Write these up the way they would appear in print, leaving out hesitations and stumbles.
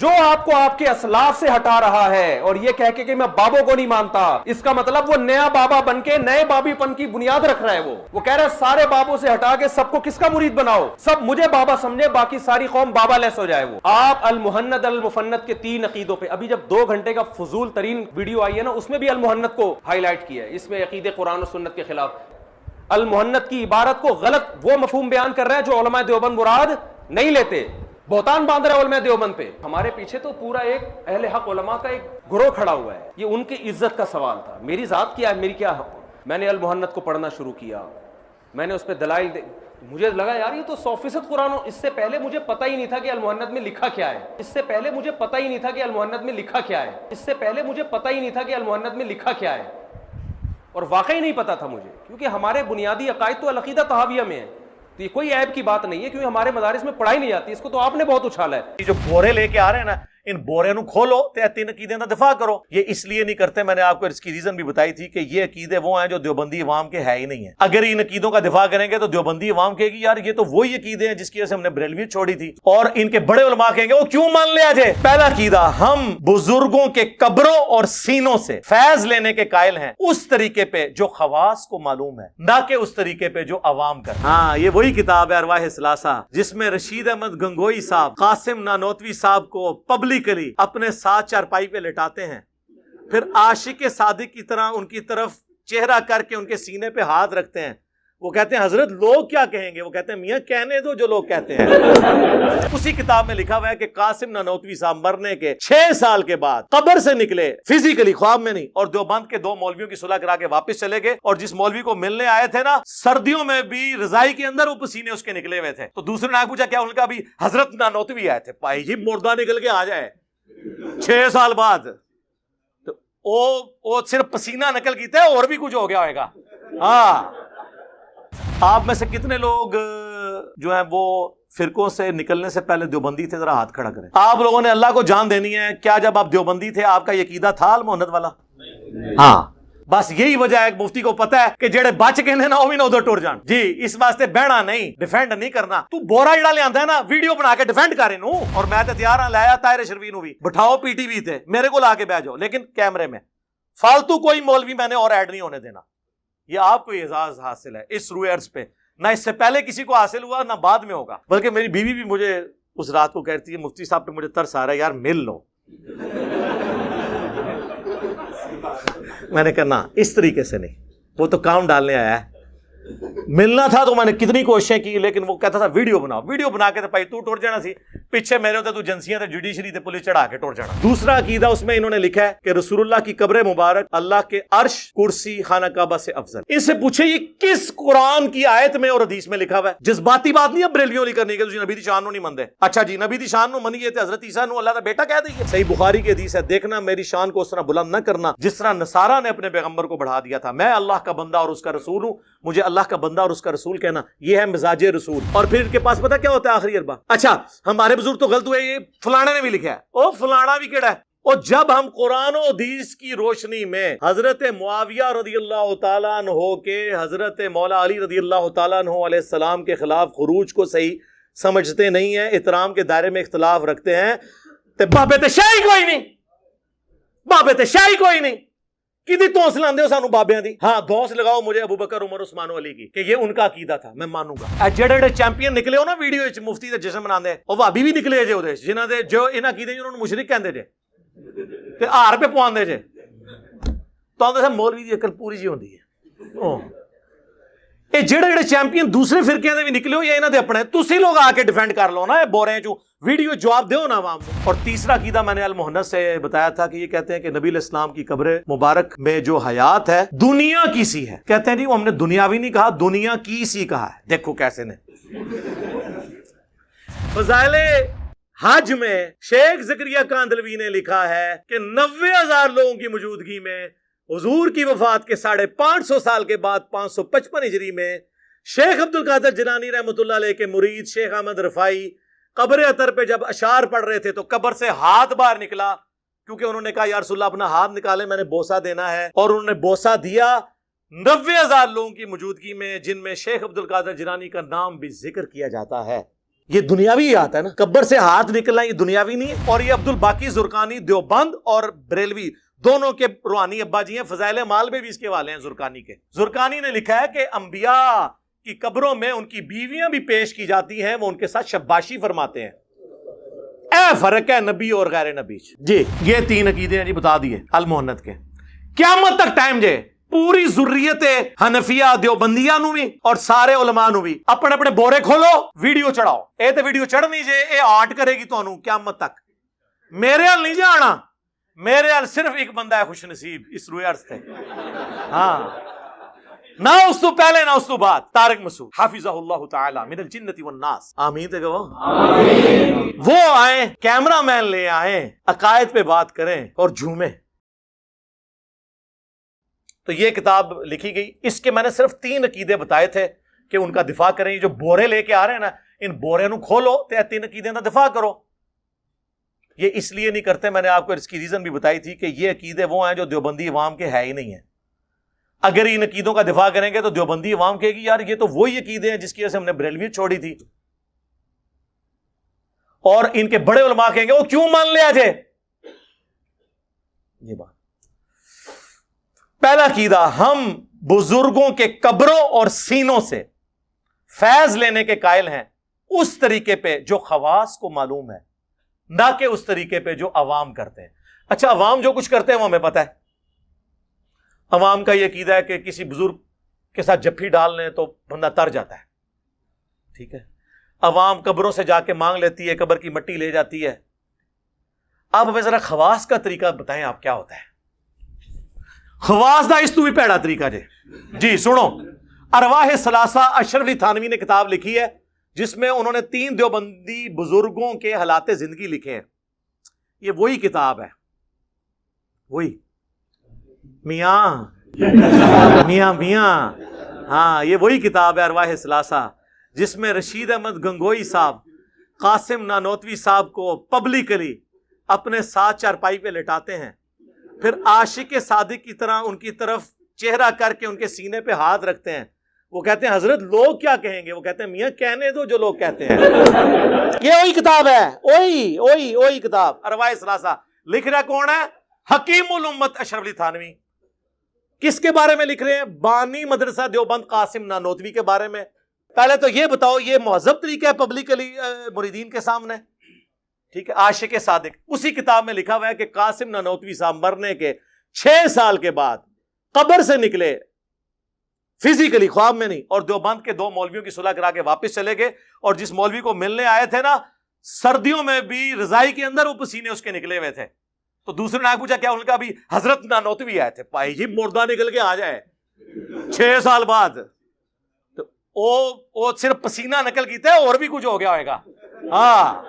جو آپ کو آپ کے اسلاف سے ہٹا رہا ہے اور یہ کہہ کے کہ میں بابوں کو نہیں مانتا، اس کا مطلب وہ نیا بابا بن کے نئے بابی پن کی بنیاد رکھ رہا ہے۔ وہ کہہ رہا ہے سارے بابوں سے ہٹا کے سب کو کس کا مرید بناؤ، سب مجھے بابا سمجھے، باقی ساری قوم بابا لیس ہو جائے۔ وہ آپ المہند المفند کے 3 عقیدوں پہ ابھی جب 2 گھنٹے کا فضول ترین ویڈیو آئی ہے نا، اس میں بھی المہند کو ہائی لائٹ کیا ہے، اس میں عقیدے قرآن و سنت کے خلاف المہند کی عبارت کو غلط وہ مفہوم بیان کر رہا ہے جو علماء دیوبند مراد نہیں لیتے، بہتان باندھ رہا ہے علماء دیوبند پہ۔ ہمارے پیچھے تو پورا ایک اہل حق علماء کا ایک گروہ کھڑا ہوا ہے، یہ ان کی عزت کا سوال تھا۔ میری ذات کیا ہے، میری کیا حق؟ میں نے المہند کو پڑھنا شروع کیا، میں نے اس پہ دلائل مجھے لگا یار یہ تو 100% قرآن، اس سے پہلے مجھے پتہ ہی نہیں تھا کہ المہند میں لکھا کیا ہے، اس سے پہلے مجھے پتہ ہی نہیں تھا کہ المہند میں لکھا کیا ہے، اس سے پہلے مجھے پتہ ہی نہیں تھا کہ المہند میں لکھا کیا ہے، اور واقعی نہیں پتا تھا مجھے، کیونکہ ہمارے بنیادی عقائد تو العقیدہ طحاویہ میں ہے، تو یہ کوئی عیب کی بات نہیں ہے، کیونکہ ہمارے مدارس میں پڑھائی نہیں جاتی، اس کو تو آپ نے بہت اچھالا ہے۔ یہ جو بورے لے کے آ رہے ہیں نا، ان بورے نو کھولو تے 3 عقیدے کا دفاع کرو۔ یہ اس لیے نہیں کرتے، میں نے آپ کو اس کی ریزن بھی بتائی تھی کہ یہ عقیدے وہ ہیں جو دیوبندی عوام کے ہے ہی نہیں ہیں۔ اگر ان عقیدوں کا دفاع کریں گے تو دیوبندی عوام کہے گی یار یہ تو وہی عقیدے ہیں جس کی وجہ سے ہم نے بریلوی چھوڑی تھی، اور ان کے بڑے علماء کہیں گے وہ کیوں مان لیا جائے۔ پہلا عقیدہ، ہم بزرگوں کے قبروں اور سینوں سے فیض لینے کے قائل ہیں، اس طریقے پہ جو خواص کو معلوم ہے، نہ کہ اس طریقے پہ جو عوام کا۔ ہاں، یہ وہی کتاب ہے ارواح ثلاثہ جس میں رشید احمد گنگوئی صاحب قاسم نانوتوی صاحب کو پبلکلی اپنے ساتھ چارپائی پہ لٹاتے ہیں، پھر عاشق صادق کی طرح ان کی طرف چہرہ کر کے ان کے سینے پہ ہاتھ رکھتے ہیں۔ وہ کہتے ہیں حضرت لوگ کیا کہیں گے؟ وہ کہتے ہیں میاں کہنے دو جو لوگ کہتے ہیں۔ اسی کتاب میں لکھا ہوا ہے کہ قاسم نانوتوی صاحب مرنے کے 6 سال کے بعد قبر سے نکلے، فزیکلی، خواب میں نہیں، اور دیوبند کے 2 مولویوں کی صلح کرا کے واپس چلے گئے، اور جس مولوی کو ملنے آئے تھے نا، سردیوں میں بھی رضائی کے اندر وہ پسینے اس کے نکلے ہوئے تھے، تو دوسرے نے پوچھا کیا؟ ان کا بھی حضرت نانوتوی آئے تھے۔ پائی جی مردہ نکل کے آ جائے 6 سال بعد، تو وہ صرف پسینہ نکل کیتا ہے، اور بھی کچھ ہو گیا ہوئے گا۔ ہاں، آپ میں سے کتنے لوگ جو ہیں وہ فرقوں سے نکلنے سے پہلے دیوبندی تھے؟ ذرا ہاتھ کھڑا کریں۔ آپ لوگوں نے اللہ کو جان دینی ہے، کیا جب آپ دیوبندی تھے آپ کا یہ عقیدہ تھا المہند والا؟ ہاں، بس یہی وجہ ہے مفتی کو پتا ہے کہ جڑے بچ کے نا وہ بھی نہ ادھر ٹر جان جی، اس واسطے بہنا نہیں، ڈیفینڈ نہیں کرنا۔ تو بورا جڑا لے آندا ہے نا، ویڈیو بنا کے ڈیفینڈ کرے نو، اور میں تے تیار ہاں، لایا طاہر شروی نو بھی بٹھاؤ پی ٹی وی تے، میرے کو لا کے بیٹھ جاؤ، لیکن کیمرے میں فالتو کوئی مولوی میں نے اور ایڈ نہیں ہونے دینا۔ یہ آپ کو اعزاز حاصل ہے اس روئے عرض پہ، نہ اس سے پہلے کسی کو حاصل ہوا نہ بعد میں ہوگا۔ بلکہ میری بیوی بھی مجھے اس رات کو کہتی ہے مفتی صاحب پہ مجھے ترس آ رہا ہے یار مل لو۔ میں نے کہا نا، اس طریقے سے نہیں، وہ تو کام ڈالنے آیا ہے، ملنا تھا تو میں نے کتنی کوششیں کی، لیکن وہ کہتا تھا ویڈیو بناؤ، ویڈیو بنا کے تو بھائی تو ٹر جانا سی، پیچھے میرے ہوتے تو ایجنسیاں تے جوڈیشری تے پولیس چڑھا کے ٹر جانا۔ دوسرا عقیدہ اس میں انہوں نے لکھا ہے کہ رسول اللہ کی قبر مبارک اللہ کے عرش، کرسی، خانہ کعبہ سے افضل۔ اس سے پوچھے یہ کس قرآن کی آیت میں اور حدیث میں لکھا ہوا ہے؟ جذباتی بات نہیں ہے بریلویوں لی کرنی کہ تسی نبی دی شان نو نہیں مندے۔ اچھا جی، نبی دی شان نو منیے تے حضرت عیسیٰ نو اللہ دا بیٹا کہہ دئیے۔ صحیح بخاری کی حدیث ہے، دیکھنا میری شان کو اس طرح بلند نہ کرنا جس طرح نصارہ نے اپنے پیغمبر کو بڑھا دیا تھا۔ میں اللہ کا بندہ اور اس کا رسول ہوں، مجھے اللہ کا بندہ اور اس کا رسول کہنا، یہ ہے مزاج رسول۔ اور پھر ان کے پاس پتہ کیا ہوتا ہے آخری اربا؟ اچھا ہمارے بزرگ تو غلط ہوئے، یہ فلانے نے بھی لکھا ہے، او فلانا بھی کیڑا ہے۔ اور جب ہم قرآن و حدیث کی روشنی میں حضرت معاویہ رضی اللہ تعالیٰ عنہ کے حضرت مولا علی رضی اللہ تعالیٰ عنہ علیہ السلام کے خلاف خروج کو صحیح سمجھتے نہیں ہیں، احترام کے دائرے میں اختلاف رکھتے ہیں، تے بابے تے شاہی کوئی نہیں، بابے تے شاہی کوئی نہیں، کدی دھونس لاندے ہو سانو بابیاں دی؟ ہاں دھونس لگاؤ مجھے ابو بکر عمر عثمان و علی کی کہ یہ ان کا عقیدہ تھا، میں مانوں گا۔ جڑے چیمپئن نکلے ہو نا ویڈیو وچ مفتی دے جشن مناندے، او بھابی بھی نکلے جے اودے جنہاں دے جو انہاں عقیدے انہاں نوں مشرک کہندے جے تے ہار پہ پواندے جے، تو تے مولوی دی عقل پوری جی ہوندی ہے۔ یہ جڑے چیمپئن دوسرے فرقے دے بھی نکلے ہو یا انہاں دے اپنے، تسی لوگ آ کے ڈیفینڈ کر لو نا، یہ بورے جو ویڈیو جواب دیو نا عوام کو۔ اور تیسرا عقیدہ میں نے المہند سے بتایا تھا کہ یہ کہتے ہیں کہ نبی علیہ السلام کی قبر مبارک میں جو حیات ہے دنیا کی سی ہے۔ کہتے ہیں جی وہ ہم نے دنیاوی نہیں کہا، دنیا کی سی کہا ہے۔ دیکھو کیسے نے فضائل حج میں شیخ زکریا کاندلوی نے لکھا ہے کہ 90,000 لوگوں کی موجودگی میں حضور کی وفات کے 550 سال کے بعد 555 ہجری میں شیخ عبد القادر جیلانی رحمۃ اللہ علیہ کے مرید شیخ احمد رفاعی قبر اطہر پہ جب اشعار پڑھ رہے تھے تو قبر سے ہاتھ باہر نکلا، کیونکہ انہوں نے کہا یا رسول اللہ اپنا ہاتھ نکالے، میں نے بوسہ دینا ہے، اور انہوں نے بوسہ دیا 90,000 لوگوں کی موجودگی میں، جن میں شیخ عبد القادر جیلانی کا نام بھی ذکر کیا جاتا ہے۔ یہ دنیاوی ہی آتا ہے نا, قبر سے ہاتھ نکلنا یہ دنیاوی نہیں ہے. اور یہ عبد الباقی زرقانی دیوبند اور بریلوی دونوں کے روحانی ابا جی ہیں. فضائل مال میں بھی اس کے والے ہیں زرقانی کے. زرقانی نے لکھا ہے کہ انبیاء کی قبروں میں ان کی بیویاں بھی پیش کی جاتی ہیں, وہ ان کے ساتھ شباشی فرماتے ہیں. اے فرق ہے نبی اور غیر نبی. جی یہ 3 عقیدے ہیں جی بتا دیے المحنت کے. قیامت تک ٹائم جے پوری ضروریت حنفیہ دیوبندیاں نو بھی اور سارے علماء نو بھی اپنے اپنے بورے کھولو, ویڈیو چڑھاؤ. اے تے ویڈیو چڑھنی جے اے آرٹ کرے گی تانوں قیامت تک. میرے حال نہیں جانا, میرے حال صرف ایک بندہ ہے خوش نصیب اس روئے عرض تے. ہاں نہ اس تو پہلے نہ اس تو بعد. طارق مسعود حافظہ اللہ تعالی من الجنت والناس. آمین تے گو. وہ آئیں کیمرہ مین لے آئیں, عقائد پہ بات کریں اور جھومیں. تو یہ کتاب لکھی گئی. اس کے میں نے صرف 3 عقیدے بتائے تھے کہ ان کا دفاع کریں. یہ جو بورے لے کے آ رہے ہیں نا, ان بورے نو کھولو تے 3 عقیدے کا دفاع کرو. یہ اس لیے نہیں کرتے, میں نے آپ کو اس کی ریزن بھی بتائی تھی کہ یہ عقیدے وہ ہیں جو دیوبندی عوام کے ہے ہی نہیں ہیں. اگر ان عقیدوں کا دفاع کریں گے تو دیوبندی عوام کہے گی یار یہ تو وہی عقیدے ہیں جس کی وجہ سے ہم نے بریلویت چھوڑی تھی. اور ان کے بڑے علماء کہیں گے وہ کیوں مان لیا جائے. یہ بات پہلا عقیدہ, ہم بزرگوں کے قبروں اور سینوں سے فیض لینے کے قائل ہیں اس طریقے پہ جو خواص کو معلوم ہے, نہ کہ اس طریقے پہ جو عوام کرتے ہیں. اچھا عوام جو کچھ کرتے ہیں وہ ہمیں پتہ ہے. عوام کا یہ عقیدہ ہے کہ کسی بزرگ کے ساتھ جپھی ڈال لیں تو بندہ تر جاتا ہے. ٹھیک ہے, عوام قبروں سے جا کے مانگ لیتی ہے, قبر کی مٹی لے جاتی ہے. آپ ہمیں ذرا خواص کا طریقہ بتائیں, آپ کیا ہوتا ہے خواص دا اس تو بھی پیڑا طریقہ جی سنو. ارواح ثلاثہ اشرف علی تھانوی نے کتاب لکھی ہے جس میں انہوں نے 3 دیوبندی بزرگوں کے حالات زندگی لکھے ہیں. یہ وہی کتاب ہے, وہی میاں ہاں یہ وہی کتاب ہے ارواح ثلاثہ, جس میں رشید احمد گنگوئی صاحب قاسم نانوتوی صاحب کو پبلکلی اپنے ساتھ چارپائی پہ لٹاتے ہیں, پھر عاشق صادق کی طرح ان کی طرف چہرہ کر کے ان کے سینے پہ ہاتھ رکھتے ہیں. وہ کہتے ہیں حضرت لوگ کیا کہیں گے, وہ کہتے ہیں میاں کہنے دو جو لوگ کہتے ہیں. یہ وہی کتاب ہے, وہی کتاب ارواح ثلاثہ. لکھ رہا کون ہے؟ حکیم الامت اشرف علی تھانوی. کس کے بارے میں لکھ رہے ہیں؟ بانی مدرسہ دیوبند قاسم نانوتوی کے بارے میں. پہلے تو یہ بتاؤ یہ مہذب طریقہ ہے پبلکلی مریدین کے سامنے؟ ٹھیک ہے, عاشق صادق. اسی کتاب میں لکھا ہوا ہے کہ قاسم نانوتوی صاحب مرنے کے 6 سال کے بعد قبر سے نکلے, فزیکلی خواب میں نہیں, اور دیوبند کے 2 مولویوں کی صلح کرا کے واپس چلے گئے. اور جس مولوی کو ملنے آئے تھے نا, سردیوں میں بھی رضائی کے اندر وہ پسینے اس کے نکلے ہوئے تھے. تو دوسرے نے پوچھا کیا, ان کا بھی حضرت نانوتوی آئے تھے. پائی جی مردہ نکل کے آ جائے 6 سال بعد, تو وہ صرف پسینہ نکل کیتا ہے, اور بھی کچھ ہو گیا ہوئے گا. ہاں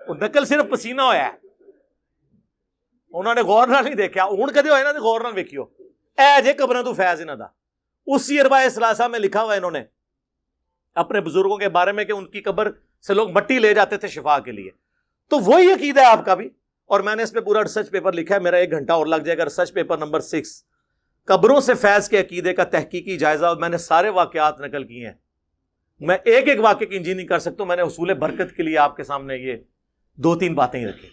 وہ نقل صرف پسینہ ہویا ہے, انہوں نے غور نہ نہیں دیکھا. ہوں کدے ہوئے نا غور نہ ویکھیو, اے جے قبراں تو فیض انہاں دا. اسی ارواح ثلاثہ میں لکھا ہوا ہے انہوں نے اپنے بزرگوں کے بارے میں کہ ان کی قبر سے لوگ مٹی لے جاتے تھے شفا کے لیے. تو وہی عقیدہ ہے آپ کا بھی, اور میں نے اس پہ پورا ریسرچ پیپر لکھا ہے. میرا 1 گھنٹہ اور لگ جائے گا. ریسرچ پیپر نمبر 6 قبروں سے فیض کے عقیدے کا تحقیقی جائزہ, اور میں نے سارے واقعات نقل کیے ہیں. میں ایک واقعے کی انجینئرنگ کر سکتا ہوں. میں نے اصول برکت کے لیے آپ کے سامنے یہ 2-3 باتیں ہی رکھی.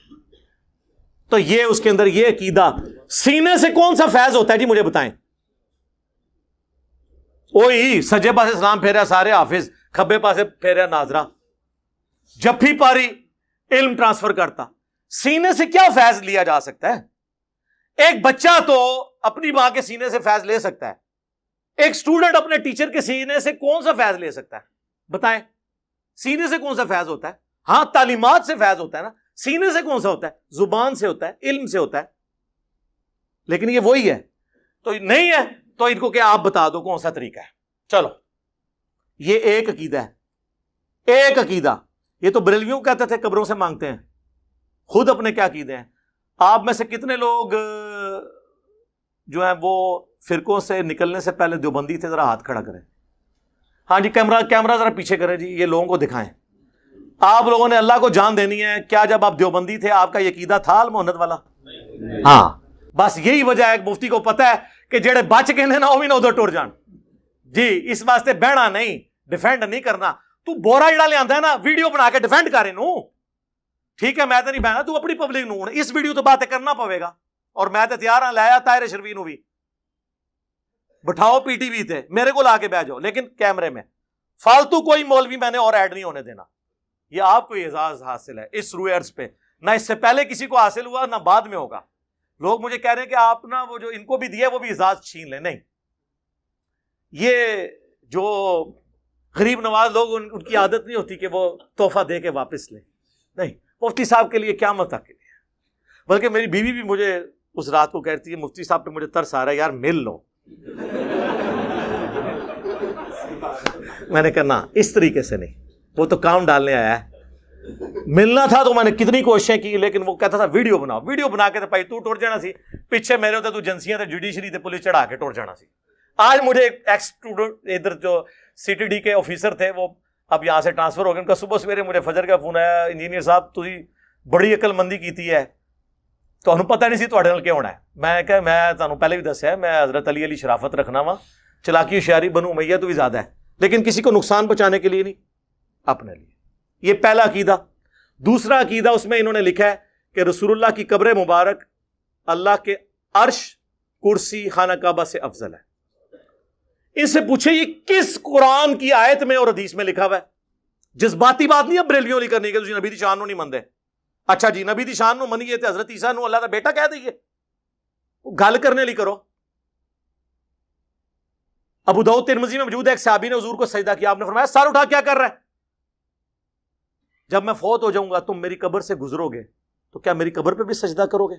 تو یہ اس کے اندر یہ عقیدہ, سینے سے کون سا فیض ہوتا ہے جی مجھے بتائیں. وہی سجے پاسے سلام پھیرا سارے حافظ, کھبے پاسے پھیرا ناظرہ, جپھی پاری علم ٹرانسفر کرتا. سینے سے کیا فیض لیا جا سکتا ہے؟ ایک بچہ تو اپنی ماں کے سینے سے فیض لے سکتا ہے, ایک سٹوڈنٹ اپنے ٹیچر کے سینے سے کون سا فیض لے سکتا ہے بتائیں. سینے سے کون سا فیض ہوتا ہے؟ ہاں تعلیمات سے فیض ہوتا ہے نا. سینے سے کون سا ہوتا ہے؟ زبان سے ہوتا ہے, علم سے ہوتا ہے. لیکن یہ وہی ہے تو نہیں ہے, تو ان کو کیا آپ بتا دو کون سا طریقہ ہے. چلو یہ ایک عقیدہ ہے, ایک عقیدہ. یہ تو بریلویوں کہتے تھے قبروں سے مانگتے ہیں, خود اپنے کیا عقیدے ہیں. آپ میں سے کتنے لوگ جو ہیں وہ فرقوں سے نکلنے سے پہلے دیوبندی تھے؟ ذرا ہاتھ کھڑا کریں. ہاں جی کیمرہ ذرا پیچھے کریں جی, یہ لوگوں کو دکھائیں. آپ لوگوں نے اللہ کو جان دینی ہے. کیا جب آپ دیوبندی تھے آپ کا یہ عقیدہ تھا المحنت والا؟ ہاں بس یہی وجہ ہے, مفتی کو پتہ ہے کہ جڑے بچ کے نا وہ بھی نہ ادھر ٹر جان. جی اس واسطے بہنا نہیں, ڈیفینڈ نہیں کرنا. تو بورا جڑا لے آندا ہے نا ویڈیو بنا کے ڈیفینڈ کر اینو ٹھیک ہے میں تو نہیں بہنا تو اپنی پبلک نو اس ویڈیو تو باتیں کرنا پوے گا اور میں تو تیار ہاں لایا طاہر شرفی نو بھی بٹھاؤ پی ٹی وی تے میرے کو لا کے بیٹھ جاؤ لیکن کیمرے میں فالتو کوئی مولوی میں نے اور ایڈ نہیں ہونے دینا. یہ آپ کو اعزاز حاصل ہے اس روئے عرض پہ نہ اس سے پہلے کسی کو حاصل ہوا نہ بعد میں ہوگا. لوگ مجھے کہہ رہے ہیں کہ آپ نا وہ جو ان کو بھی دیا وہ بھی اعزاز چھین لیں. نہیں یہ جو غریب نواز لوگ ان کی عادت نہیں ہوتی کہ وہ تحفہ دے کے واپس لیں. نہیں مفتی صاحب کے لیے قیامت تک کے لیے. بلکہ میری بیوی بھی مجھے اس رات کو کہتی ہے مفتی صاحب پہ مجھے ترس آ رہا ہے یار مل لو. میں نے کہا نا اس طریقے سے نہیں وہ تو کام ڈالنے آیا ہے. ملنا تھا تو میں نے کتنی کوششیں کی لیکن وہ کہتا تھا ویڈیو بناؤ. ویڈیو بنا کے تو بھائی تو ٹر جانا سی پیچھے میرے ہوتے تو جنسیاں تے جوڈیشری تے پولیس چڑھا کے ٹر جانا سی. آج مجھے ایک ایکس اسٹوڈنٹ ادھر جو سی ٹی ڈی کے آفیسر تھے وہ اب یہاں سے ٹرانسفر ہو گئے. ان کا صبح سویرے مجھے فجر کا فون آیا انجینئر صاحب تسی بڑی عقل مندی کیتی ہے تمہیں پتہ نہیں سی تواڈے نال کیا ہونا ہے. میں کہ میں تمہیں پہلے بھی دسیا میں حضرت علی شرافت رکھنا وا چلاکی ہوشیاری بنو امیہ تو بھی زیادہ ہے لیکن کسی کو نقصان پہنچانے کے لیے نہیں اپنے لیے. یہ پہلا عقیدہ. دوسرا عقیدہ اس میں انہوں نے لکھا ہے کہ رسول اللہ کی قبر مبارک اللہ کے عرش کرسی خانہ کعبہ سے افضل ہے. ان سے پوچھے یہ کس قرآن کی آیت میں اور حدیث میں لکھا ہوا ہے؟ جذباتی بات نہیں ہے بریلویوں نہیں کرنی کہ تسی نبی دی شان نو نہیں مندے. اچھا جی نبی دی شان نو منیے تے حضرت عیسیٰ نو اللہ دا بیٹا کہہ دئیے گل کرنے لی کرو. ابو داؤد ترمذی میں موجود ہے ایک صحابی نے حضور کو سجدہ کیا. آپ نے فرمایا سر اٹھا کیا کر رہا ہے؟ جب میں فوت ہو جاؤں گا تم میری قبر سے گزرو گے تو کیا میری قبر پہ بھی سجدہ کرو گے؟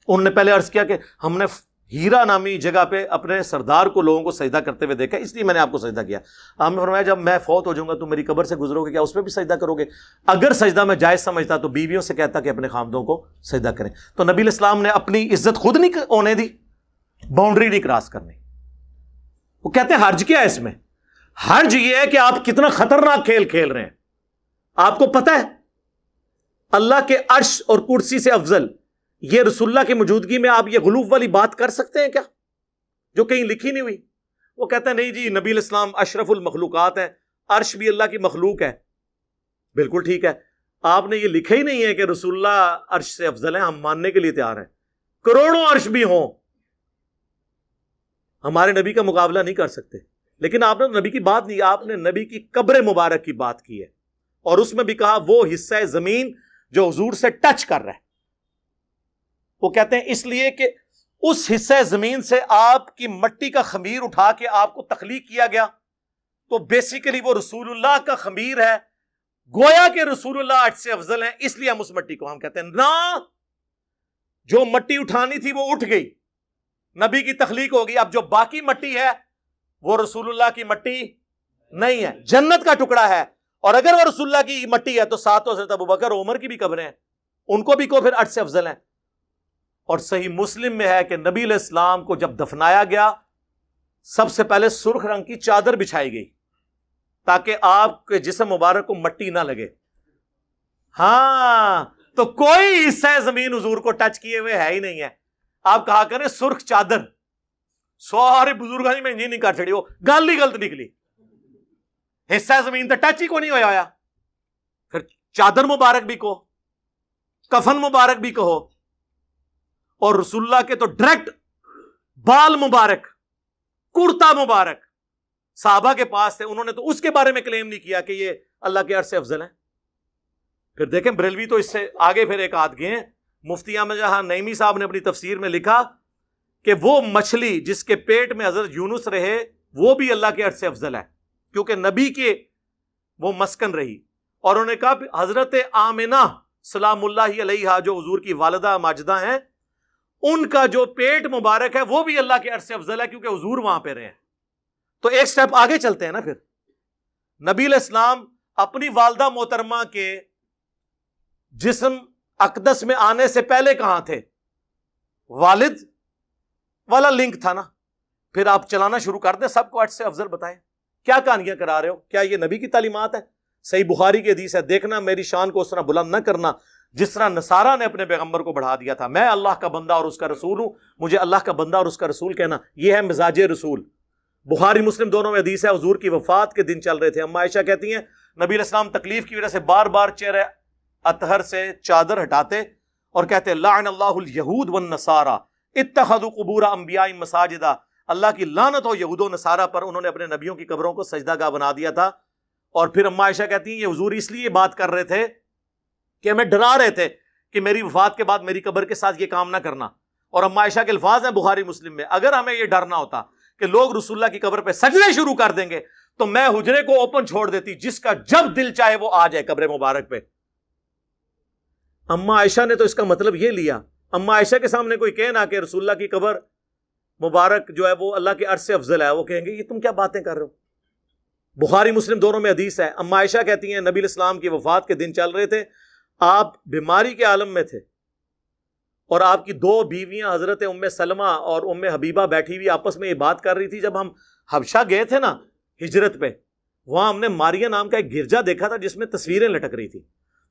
انہوں نے پہلے عرض کیا کہ ہم نے ہیرا نامی جگہ پہ اپنے سردار کو لوگوں کو سجدہ کرتے ہوئے دیکھا اس لیے میں نے آپ کو سجدہ کیا. آپ نے فرمایا جب میں فوت ہو جاؤں گا تو میری قبر سے گزرو گے کیا اس پہ بھی سجدہ کرو گے؟ اگر سجدہ میں جائز سمجھتا تو بیویوں سے کہتا کہ اپنے خامدوں کو سجدہ کریں. تو نبی الاسلام نے اپنی عزت خود نہیں ہونے دی باؤنڈری نہیں کراس کرنی. وہ کہتے ہیں حرج کیا ہے اس میں؟ حرج یہ ہے کہ آپ کتنا خطرناک کھیل کھیل رہے ہیں. آپ کو پتہ ہے اللہ کے عرش اور کرسی سے افضل یہ رسول اللہ کی موجودگی میں آپ یہ غلوف والی بات کر سکتے ہیں کیا جو کہیں لکھی نہیں ہوئی؟ وہ کہتا ہے نہیں جی نبی الاسلام اشرف المخلوقات ہیں عرش بھی اللہ کی مخلوق ہے. بالکل ٹھیک ہے آپ نے یہ لکھا ہی نہیں ہے کہ رسول اللہ عرش سے افضل ہیں. ہم ماننے کے لیے تیار ہیں کروڑوں عرش بھی ہوں ہمارے نبی کا مقابلہ نہیں کر سکتے. لیکن آپ نے نبی کی بات نہیں آپ نے نبی کی قبر مبارک کی بات کی ہے اور اس میں بھی کہا وہ حصہ زمین جو حضور سے ٹچ کر رہا ہے. وہ کہتے ہیں اس لیے کہ اس حصہ زمین سے آپ کی مٹی کا خمیر اٹھا کے آپ کو تخلیق کیا گیا تو بیسیکلی وہ رسول اللہ کا خمیر ہے. گویا کہ رسول اللہ عرش سے افضل ہیں اس لیے ہم اس مٹی کو ہم کہتے ہیں نا جو مٹی اٹھانی تھی وہ اٹھ گئی نبی کی تخلیق ہوگی. اب جو باقی مٹی ہے وہ رسول اللہ کی مٹی نہیں ہے جنت کا ٹکڑا ہے. اور اگر وہ رسول اللہ کی مٹی ہے تو ساتھ حضرت ابوبکر اور عمر کی بھی قبریں ہیں ان کو بھی کو پھر عرش سے افضل ہیں. اور صحیح مسلم میں ہے کہ نبی علیہ السلام کو جب دفنایا گیا سب سے پہلے سرخ رنگ کی چادر بچھائی گئی تاکہ آپ کے جسم مبارک کو مٹی نہ لگے. ہاں تو کوئی حصہ زمین حضور کو ٹچ کیے ہوئے ہے ہی نہیں ہے. آپ کہا کریں سرخ چادر سارے بزرگانی میں نہیں کر چڑی وہ گل ہی غلط نکلی. حصہ زمین تو ٹچ ہی کو نہیں ہویا. پھر چادر مبارک بھی کہو کفن مبارک بھی کہو اور رسول اللہ کے تو ڈائریکٹ بال مبارک کرتا مبارک صحابہ کے پاس تھے انہوں نے تو اس کے بارے میں کلیم نہیں کیا کہ یہ اللہ کے عرش سے افضل ہیں. پھر دیکھیں بریلوی تو اس سے آگے پھر ایک آدھ گئے ہیں. مفتی احمد جہاں نعیمی صاحب نے اپنی تفسیر میں لکھا کہ وہ مچھلی جس کے پیٹ میں حضرت یونس رہے وہ بھی اللہ کے عرش سے افضل ہے کیونکہ نبی کے وہ مسکن رہی. اور انہوں نے کہا حضرت آمنہ سلام اللہ علیہا جو حضور کی والدہ ماجدہ ہیں ان کا جو پیٹ مبارک ہے وہ بھی اللہ کے عرش سے افضل ہے کیونکہ حضور وہاں پہ رہے ہیں. تو ایک سٹیپ آگے چلتے ہیں نا. پھر نبی علیہ السلام اپنی والدہ محترمہ کے جسم اقدس میں آنے سے پہلے کہاں تھے؟ والد والا لنک تھا نا. پھر آپ چلانا شروع کر دیں سب کو عرش سے افضل بتائیں. کیا کہانیاں کرا رہے ہو؟ کیا یہ نبی کی تعلیمات ہے؟ صحیح بخاری کی حدیث ہے دیکھنا میری شان کو اس طرح بلند نہ کرنا جس طرح نصارہ نے اپنے پیغمبر کو بڑھا دیا تھا. میں اللہ کا بندہ اور اس کا رسول ہوں مجھے اللہ کا بندہ اور اس کا رسول کہنا یہ ہے مزاج رسول. بخاری مسلم دونوں میں حدیث ہے، حضور کی وفات کے دن چل رہے تھے، اما عائشہ کہتی ہیں نبی علیہ السلام تکلیف کی وجہ سے بار بار چہرہ اطہر سے چادر ہٹاتے اور کہتے لعن اللہ الیہود والنصارى اتخذوا قبور انبیاء مساجدا، اللہ کی لعنت ہو یہود و نصارہ پر، انہوں نے اپنے نبیوں کی قبروں کو سجدہ گاہ بنا دیا تھا۔ اور پھر اما عائشہ کہتی ہیں یہ حضور اس لیے بات کر رہے تھے کہ ہمیں ڈرا رہے تھے کہ میری وفات کے بعد میری قبر کے ساتھ یہ کام نہ کرنا۔ اور اما عائشہ کے الفاظ ہیں بخاری مسلم میں، اگر ہمیں یہ ڈرنا ہوتا کہ لوگ رسول اللہ کی قبر پہ سجدے شروع کر دیں گے تو میں حجرے کو اوپن چھوڑ دیتی، جس کا جب دل چاہے وہ آ جائے قبر مبارک پہ۔ اما عائشہ نے تو اس کا مطلب یہ لیا، اما عائشہ کے سامنے کوئی کہنا کہ رسول اللہ کی قبر مبارک جو ہے وہ اللہ کے عرش سے افضل ہے، وہ کہیں گے یہ تم کیا باتیں کر رہے ہو۔ بخاری مسلم دونوں میں حدیث ہے، اما عائشہ کہتی ہیں نبی علیہ السلام کی وفات کے دن چل رہے تھے، آپ بیماری کے عالم میں تھے اور آپ کی دو بیویاں حضرت ام سلمہ اور ام حبیبہ بیٹھی ہوئی آپس میں یہ بات کر رہی تھی۔ جب ہم حبشہ گئے تھے نا ہجرت پہ، وہاں ہم نے ماریا نام کا ایک گرجا دیکھا تھا جس میں تصویریں لٹک رہی تھی،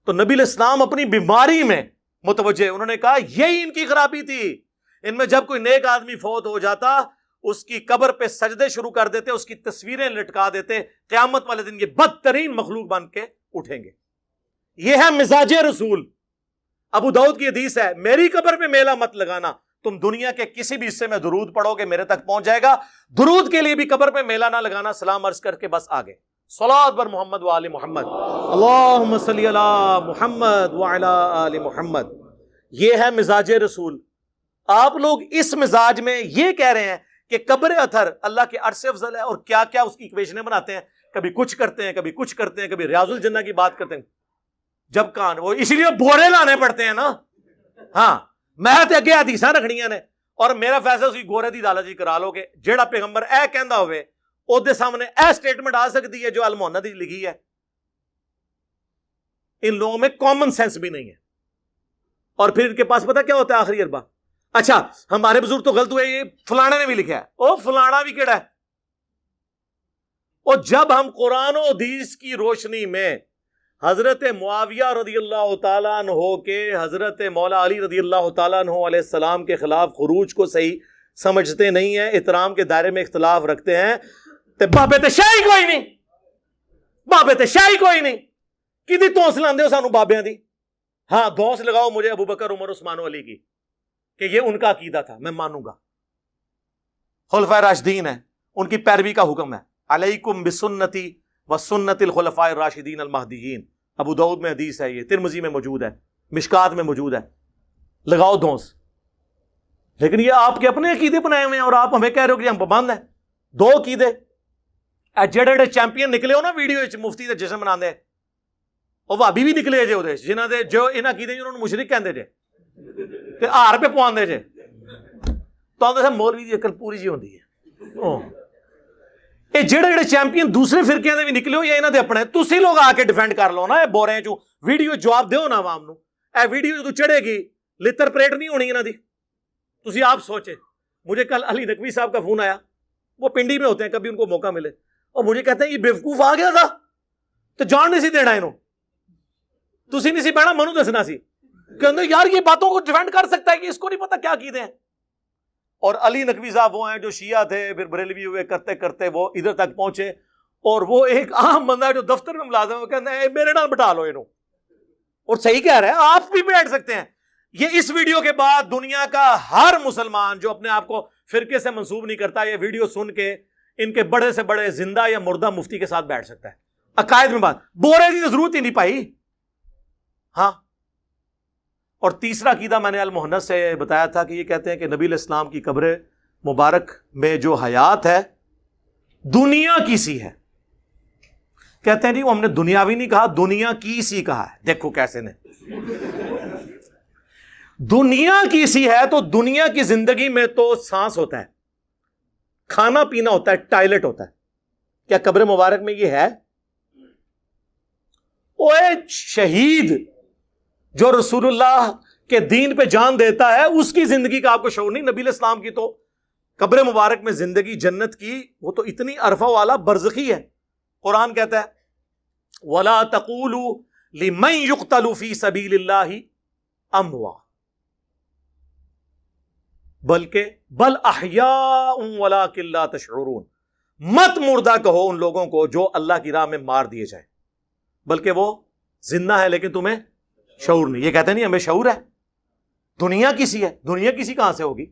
تو نبی علیہ السلام اپنی بیماری میں متوجہ، انہوں نے کہا یہی ان کی خرابی تھی، ان میں جب کوئی نیک آدمی فوت ہو جاتا اس کی قبر پہ سجدے شروع کر دیتے، اس کی تصویریں لٹکا دیتے، قیامت والے دن یہ بدترین مخلوق بن کے اٹھیں گے۔ یہ ہے مزاج رسول۔ ابو داؤد کی حدیث ہے میری قبر پہ میلہ مت لگانا، تم دنیا کے کسی بھی حصے میں درود پڑھو گے میرے تک پہنچ جائے گا، درود کے لیے بھی قبر پہ میلہ نہ لگانا، سلام عرض کر کے بس آگے۔ صلوات بر محمد وآل محمد، اللہم صلی علی محمد وعلی آل محمد۔ یہ ہے مزاج رسول۔ آپ لوگ اس مزاج میں یہ کہہ رہے ہیں کہ قبر اطہر اللہ کے عرش سے افضل ہے، اور کیا کیا اس کی ایکویشنیں بناتے ہیں، کبھی کچھ کرتے ہیں، کبھی کچھ کرتے ہیں، کبھی ریاض الجنہ کی بات کرتے ہیں۔ جب کان وہ اس لیے بورے لانے پڑتے ہیں نا، ہاں میں تے اگے حدیثاں رکھنیاں نے اور میرا فیصلہ اسی گورے دی دالت جی کرا لو کہ جیڑا پیغمبر اے کہندا ہوئے او دے سامنے اے سٹیٹمنٹ آ سکتی ہے جو المحنت دی لکھی ہے۔ ان لوگوں میں کامن سینس بھی نہیں ہے، اور پھر ان کے پاس پتہ کیا ہوتا ہے آخری اربا، اچھا ہمارے بزرگ تو غلط ہوئے، یہ فلانے نے بھی لکھا ہے، او فلانا بھی کیڑا ہے۔ اور جب ہم قرآن و حدیث کی روشنی میں حضرت معاویہ رضی اللہ تعالیٰ عنہ کے حضرت مولا علی رضی اللہ تعالیٰ عنہ علیہ السلام کے خلاف خروج کو صحیح سمجھتے نہیں ہیں، احترام کے دائرے میں اختلاف رکھتے ہیں، تے بابے تے شاہی کوئی نہیں، بابے تے شاہی کوئی نہیں، کدی توس لاندے ہو سانو بابیاں دی؟ ہاں دوس لگاؤ مجھے ابو بکر عمر عثمان و علی کی کہ یہ ان کا عقیدہ تھا، میں مانوں گا، خلفائے راشدین ہیں، ان کی پیروی کا حکم ہے، علیکم بسنتی وسنت الخلفاء الراشدین المہدیین۔ ابو داؤد میں حدیث ہے، یہ ترمذی میں موجود ہے، مشکات میں موجود ہے، لگاؤ دھونس۔ لیکن یہ آپ کے اپنے عقیدے بنائے ہوئے ہیں اور آپ ہمیں کہہ رہے ہو کہ ہم پابند ہیں۔ دو عقیدے جڑے چیمپئن نکلے ہو نا ویڈیو مفتی دے جشن مناندے، اور بھابی بھی نکلے جے اودے جنہاں دے جو انہاں عقیدے انہوں نے مشرک کہندے جے تے ہار پہ پواندے جے، تو تے مولوی دی عقل پوری جی ہوندی ہے۔ یہ جڑے چیمپئن دوسرے فرقے دے بھی نکلے ہو یا انہاں دے اپنے، تسی لوگ آ کے ڈیفینڈ کر لو نا، اے بورے چوں ویڈیو جواب دیو نا عوام نو۔ اے ویڈیو جدوں چڑھے گی لتر پریٹ نہیں ہونی انہاں دی۔ تسی آپ سوچے، مجھے کل علی نقوی صاحب کا فون آیا، وہ پنڈی میں ہوتے ہیں، کبھی ان کو موقع ملے، اور مجھے کہتے ہیں یہ بیوقوف آ گیا تھا تو جان نہیں سی دینا انہوں، تسی نہیں سی بہنا منو دسنا سی، کہ یار یہ باتوں کو ڈیفینڈ کر سکتا ہے کہ اس کو نہیں پتا کیا عقیدے ہیں۔ اور علی نقوی صاحب وہ ہیں جو شیعہ تھے پھر بریلوی ہوئے، کرتے کرتے وہ ادھر تک پہنچے، اور وہ ایک عام بندہ جو دفتر میں ملازم ہے وہ کہتا ہے میرے نال بٹھا لو انہوں، اور صحیح کہہ رہے ہیں، آپ بھی بیٹھ سکتے ہیں۔ یہ اس ویڈیو کے بعد دنیا کا ہر مسلمان جو اپنے آپ کو فرقے سے منسوب نہیں کرتا، یہ ویڈیو سن کے ان کے بڑے سے بڑے زندہ یا مردہ مفتی کے ساتھ بیٹھ سکتا ہے۔ عقائد میں بات بورے کی ضرورت ہی نہیں پائی۔ ہاں، اور تیسرا عقیدہ میں نے المحنت سے بتایا تھا کہ یہ کہتے ہیں کہ نبی علیہ السلام کی قبر مبارک میں جو حیات ہے دنیا کی سی ہے۔ کہتے ہیں نہیں، وہ ہم نے دنیاوی نہیں کہا، دنیا کی سی کہا ہے۔ دیکھو کیسے نے، دنیا کی سی ہے تو دنیا کی زندگی میں تو سانس ہوتا ہے، کھانا پینا ہوتا ہے، ٹائلٹ ہوتا ہے، کیا قبر مبارک میں یہ ہے؟ اوے شہید جو رسول اللہ کے دین پہ جان دیتا ہے اس کی زندگی کا آپ کو شعور نہیں۔ نبی علیہ السلام کی تو قبر مبارک میں زندگی جنت کی وہ تو اتنی عرفہ والا برزخی ہے۔ قرآن کہتا ہے وَلَا تَقُولُوا لِمَنْ يُقْتَلُ فِي سَبِيلِ اللَّهِ أَمْوَاتٌ بلکہ بل احیاء وَلَٰكِن لَا تَشْعُرُونَ، مت مردہ کہو ان لوگوں کو جو اللہ کی راہ میں مار دیے جائیں، بلکہ وہ زندہ ہے لیکن تمہیں شعور نہیں. یہ کہتے نہیں ہمیں شعور ہے، دنیا کسی ہے، دنیا کسی کہاں سے ہوگی؟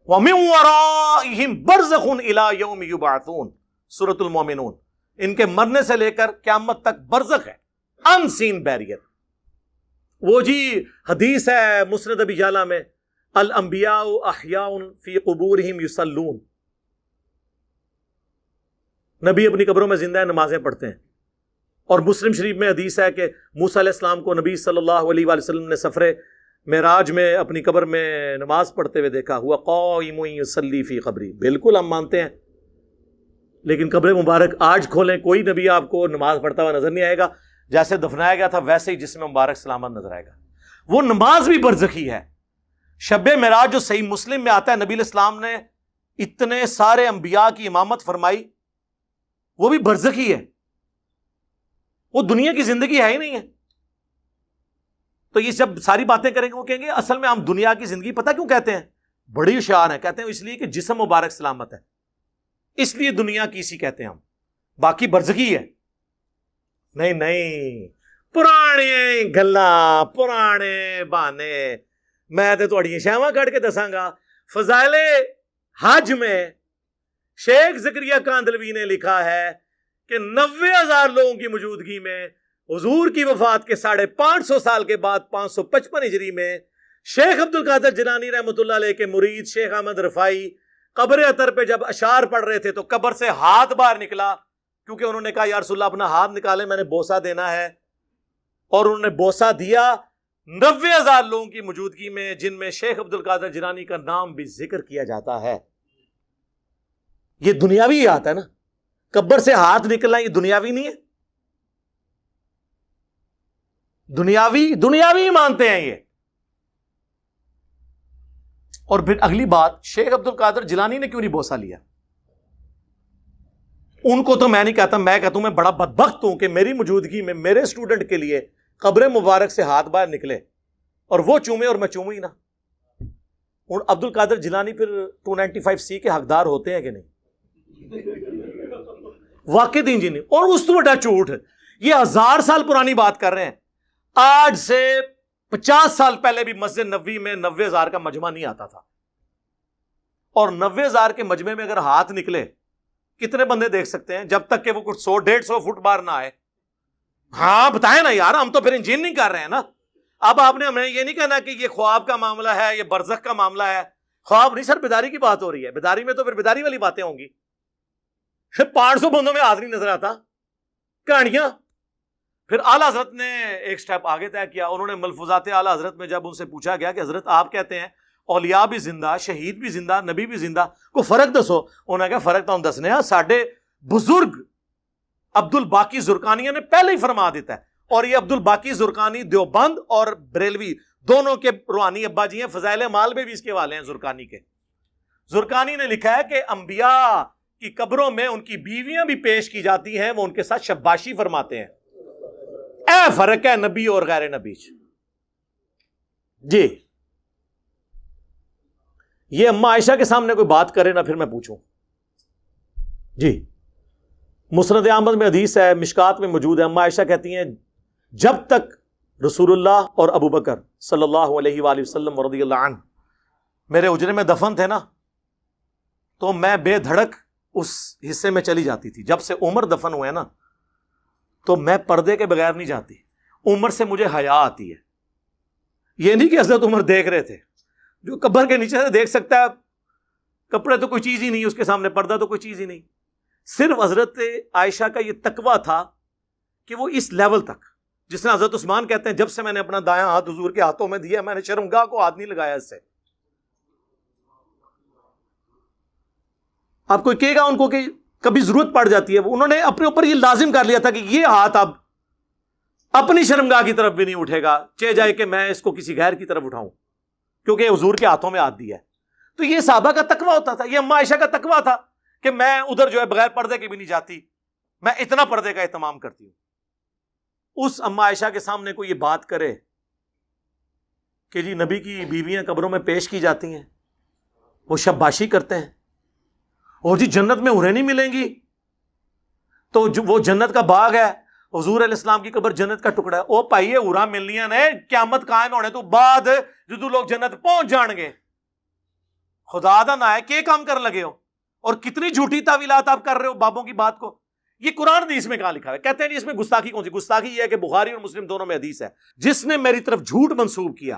وَمِن وَرَائِهِمْ بَرْزَخٌ إِلَىٰ يَوْمِ يُبْعَثُونَ، سورۃ المومنون. ان کے مرنے سے لے کر قیامت تک برزخ ہے، ان سین بیریئر. وہ جی حدیث ہے مسند ابی جعلہ میں، الانبیاء احیاء فی قبورہم یصلون، نبی اپنی قبروں میں زندہ ہے، نمازیں پڑھتے ہیں. اور مسلم شریف میں حدیث ہے کہ موسیٰ علیہ السلام کو نبی صلی اللہ علیہ وآلہ وسلم نے سفر معراج میں اپنی قبر میں نماز پڑھتے ہوئے دیکھا، ہوا قائم یصلی فی قبری. بالکل ہم مانتے ہیں، لیکن قبر مبارک آج کھولیں کوئی نبی آپ کو نماز پڑھتا ہوا نظر نہیں آئے گا. جیسے دفنایا گیا تھا ویسے ہی جسم مبارک سلامت نظر آئے گا. وہ نماز بھی برزخی ہے. شب معراج جو صحیح مسلم میں آتا ہے، نبی علیہ السلام نے اتنے سارے انبیاء کی امامت فرمائی، وہ بھی برزخی ہے، وہ دنیا کی زندگی ہے ہی نہیں ہے. تو یہ جب ساری باتیں کریں گے وہ کہیں گے اصل میں ہم دنیا کی زندگی پتہ کیوں کہتے ہیں، بڑی ہوشیار ہیں. کہتے ہیں اس لیے کہ جسم مبارک سلامت ہے، اس لیے دنیا کی اسی کہتے ہیں ہم، باقی برزخی ہے. نہیں نہیں، پرانے گلاں پرانے بہانے. میں تے تہاڈیاں شاواں کڈ کے دساں گا. فضائل حج میں شیخ زکریا کاندلوی نے لکھا ہے کہ 90,000 لوگوں کی موجودگی میں حضور کی وفات کے 550 سال کے بعد 555 ہجری میں شیخ عبد القادر جیلانی رحمۃ اللہ علیہ کے مرید شیخ احمد رفاعی قبر اطہر پہ جب اشعار پڑھ رہے تھے تو قبر سے ہاتھ باہر نکلا، کیونکہ انہوں نے کہا یا رسول اللہ اپنا ہاتھ نکالے، میں نے بوسہ دینا ہے. اور انہوں نے بوسہ دیا 90,000 لوگوں کی موجودگی میں، جن میں شیخ عبد القادر جیلانی کا نام بھی ذکر کیا جاتا ہے. یہ دنیاوی آتا ہے نا، قبر سے ہاتھ نکلنا یہ دنیاوی نہیں ہے، دنیاوی مانتے ہیں یہ. اور پھر اگلی بات، شیخ عبد القادر جیلانی نے کیوں نہیں بوسہ لیا؟ ان کو تو میں نہیں کہتا، میں کہتا ہوں میں بڑا بدبخت ہوں کہ میری موجودگی میں میرے اسٹوڈنٹ کے لیے قبر مبارک سے ہاتھ باہر نکلے اور وہ چومے اور میں چوموں ہی نہ. اور عبد القادر جیلانی پھر 295C کے حقدار ہوتے ہیں کہ نہیں؟ واقع دین جی نہیں. اور اس تو بڑا جھوٹ، یہ 1000 سال پرانی بات کر رہے ہیں. آج سے 50 سال پہلے بھی مسجد نبوی میں 90,000 کا مجمع نہیں آتا تھا. اور 90,000 کے مجمع میں اگر ہاتھ نکلے کتنے بندے دیکھ سکتے ہیں جب تک کہ وہ کچھ 100-150 فٹ باہر نہ آئے؟ ہاں بتائیں نا یار، ہم تو پھر انجین نہیں کر رہے ہیں نا. اب آپ نے ہمیں یہ نہیں کہنا کہ یہ خواب کا معاملہ ہے، یہ برزخ کا معاملہ ہے. خواب نہیں سر، بیداری کی بات ہو رہی ہے. بیداری میں تو پھر بیداری والی باتیں ہوں گی. 500 بندوں میں ہاتھ نہیں نظر آتا، کہانیاں. پھر اعلیٰ حضرت نے ایک سٹیپ آگے طے کیا. انہوں نے ملفوظات اعلیٰ حضرت میں جب ان سے پوچھا گیا کہ حضرت آپ کہتے ہیں اولیاء بھی زندہ، شہید بھی زندہ، نبی بھی زندہ، کوئی فرق دسو. انہوں نے کہا فرق تو ہم دسنے ہیں، ساڈے بزرگ عبد الباقی زرقانی نے پہلے ہی فرما دیتا ہے. اور یہ عبد الباقی زرقانی دیوبند اور بریلوی دونوں کے روحانی ابا جی ہیں. فضائل مال میں بھی اس کے والے ہیں زرقانی کے. زرقانی نے لکھا ہے کہ انبیاء کی قبروں میں ان کی بیویاں بھی پیش کی جاتی ہیں، وہ ان کے ساتھ شباشی فرماتے ہیں. اے فرق ہے نبی اور غیر نبی. جی یہ اما عائشہ کے سامنے کوئی بات کرے نا پھر میں پوچھوں. جی مسند احمد میں حدیث ہے، مشکات میں موجود ہے. اما عائشہ کہتی ہیں جب تک رسول اللہ اور ابو بکر صلی اللہ علیہ وآلہ وسلم رضی اللہ عنہ میرے اجرے میں دفن تھے نا، تو میں بے دھڑک اس حصے میں چلی جاتی تھی. جب سے عمر دفن ہوئے نا تو میں پردے کے بغیر نہیں جاتی. عمر سے مجھے حیا آتی ہے. یہ نہیں کہ حضرت عمر دیکھ رہے تھے، جو قبر کے نیچے سے دیکھ سکتا ہے، کپڑے تو کوئی چیز ہی نہیں، اس کے سامنے پردہ تو کوئی چیز ہی نہیں. صرف حضرت عائشہ کا یہ تقویٰ تھا کہ وہ اس لیول تک، جس طرح حضرت عثمان کہتے ہیں جب سے میں نے اپنا دایاں ہاتھ حضور کے ہاتھوں میں دیا میں نے شرمگاہ کو ہاتھ نہیں لگایا اس سے. آپ کوئی کہے گا ان کو کہ کبھی ضرورت پڑ جاتی ہے، انہوں نے اپنے اوپر یہ لازم کر لیا تھا کہ یہ ہاتھ اب اپنی شرمگاہ کی طرف بھی نہیں اٹھے گا، چاہے جائے کہ میں اس کو کسی غیر کی طرف اٹھاؤں، کیونکہ حضور کے ہاتھوں میں ہاتھ دیا ہے. تو یہ صحابہ کا تقویٰ ہوتا تھا، یہ اما عائشہ کا تقویٰ تھا کہ میں ادھر جو ہے بغیر پردے کے بھی نہیں جاتی، میں اتنا پردے کا اہتمام کرتی ہوں. اس اما عائشہ کے سامنے کوئی یہ بات کرے کہ جی نبی کی بیویاں قبروں میں پیش کی جاتی ہیں، وہ شباشی کرتے ہیں، اور جی جنت میں ہوریں نہیں ملیں گی، تو وہ جنت کا باغ ہے، حضور علیہ السلام کی قبر جنت کا ٹکڑا ہے، او پائیے ہورا ملنیاں نے قیامت قائم ہونے تو بعد جدو لوگ جنت پہنچ جان گے، خدا دا نہ ہے کہ کام کر لگے ہو، اور کتنی جھوٹی تعویلات آپ کر رہے ہو بابوں کی بات کو۔ یہ قرآن حدیث میں کہاں لکھا ہے؟ کہتے ہیں جی اس میں گستاخی کون سی؟ گستاخی یہ ہے کہ بخاری اور مسلم دونوں میں حدیث ہے، جس نے میری طرف جھوٹ منسوب کیا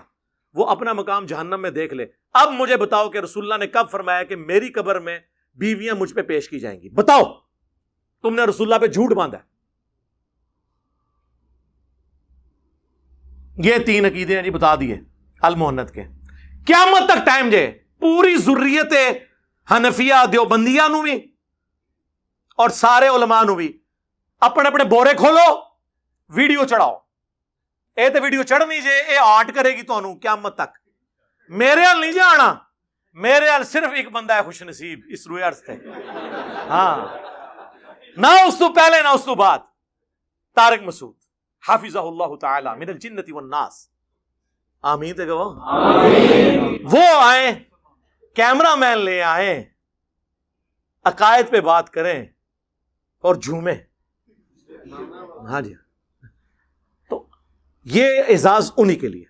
وہ اپنا مقام جہنم میں دیکھ لے۔ اب مجھے بتاؤ کہ رسول اللہ نے کب فرمایا کہ میری قبر میں بیویاں مجھ پہ پیش کی جائیں گی؟ بتاؤ، تم نے رسول اللہ پہ جھوٹ باندھا ہے۔ یہ 3 عقیدے ہیں جی بتا دیے المحنت کے۔ قیامت تک ٹائم جے پوری ذریت حنفیہ دیوبندیہ نو بھی اور سارے علماء نو بھی اپنے اپنے بورے کھولو، ویڈیو چڑھاؤ۔ اے تے ویڈیو چڑھنی جے اے آرٹ کرے گی تانوں قیامت تک۔ میرے حال نہیں جانا، میرے حال صرف ایک بندہ ہے خوش نصیب اس روئے عرض تے، ہاں، نہ اس تو پہلے نہ اس تو بعد، طارق مسعود حافظہ اللہ تعالی من الجنت والناس، آمین تے گو۔ وہ آئیں، کیمرہ مین لے آئیں، عقائد پہ بات کریں اور جھومیں، ہاں جی، تو یہ اعزاز انہی کے لیے۔